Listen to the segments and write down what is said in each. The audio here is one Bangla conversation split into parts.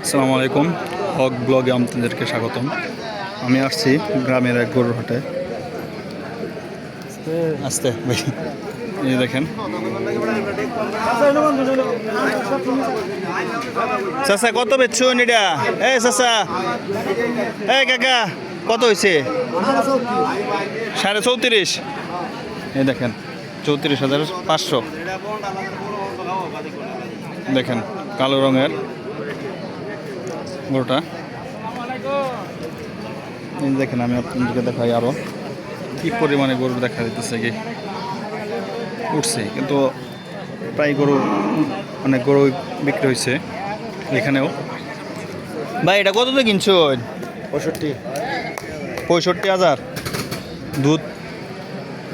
আসসালামু আলাইকুম, হক ব্লগে আপনাদেরকে স্বাগতম। আমি আসছি গ্রামের এক গরুর হাটে। আসতে ভাই, এই দেখেন চাচা কত বেচছুন এটা? এই চাচা, এই কাকা কত হয়েছে? 34.5। এই দেখেন 34,500। দেখেন কালো রঙের গরুটা। এই দেখেন আমি আপনাদেরকে দেখাই আরো কি পরিমাণে গরু দেখা দিতেছে, কি উঠছে, কিন্তু প্রায় গরু অনেক গরু বিক্রি হয়েছে এখানেও। ভাই এটা কততে কিনছো? 65,000। দুধ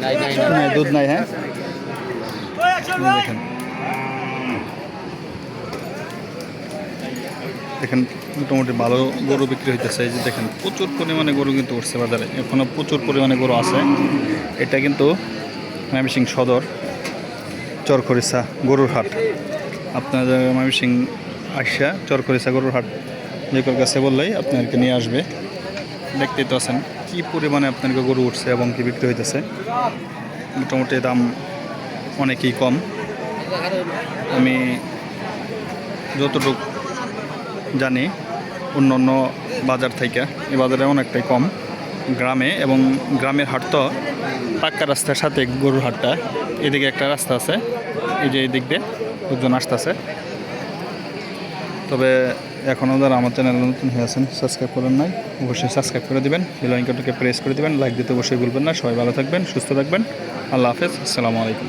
নাই, দুধ নাই। হ্যাঁ দেখেন দেখেন মোটামুটি ভালো গরু বিক্রি হইতেছে। এই যে দেখেন প্রচুর পরিমাণে গরু কিন্তু উঠছে বাজারে, এখনও প্রচুর পরিমাণে গরু আছে। এটা কিন্তু ময়মনসিংহ সদর চরখরিচা গরুর হাট। আপনাদের ময়মনসিংহ আসা চরখরিচা গরুর হাট যে কার কাছে বললেই আপনাদেরকে নিয়ে আসবে। দেখতেই তো আছেন কী পরিমাণে আপনাদেরকে গরু উঠছে এবং কি বিক্রি হইতেছে। মোটামুটি দাম অনেকই কম। আমি যতটুকু জানি অন্য অন্য বাজার থেকে এই বাজারে অনেকটাই কম গ্রামে, এবং গ্রামের হাট তো পাক্কা রাস্তার সাথে গরুর হাটটা। এদিকে একটা রাস্তা আছে, এই যে এই দিক দিয়ে লোকজন আসতেছে। তবে এখনও যারা আমার চ্যানেলে নতুন হয়ে আছেন, সাবস্ক্রাইব করেন নাই, অবশ্যই সাবস্ক্রাইব করে দেবেন, বেল আইকনটাকে প্রেস করে দেবেন, লাইক দিতে অবশ্যই ভুলবেন না। সবাই ভালো থাকবেন, সুস্থ থাকবেন। আল্লাহ হাফেজ, আসসালামু আলাইকুম।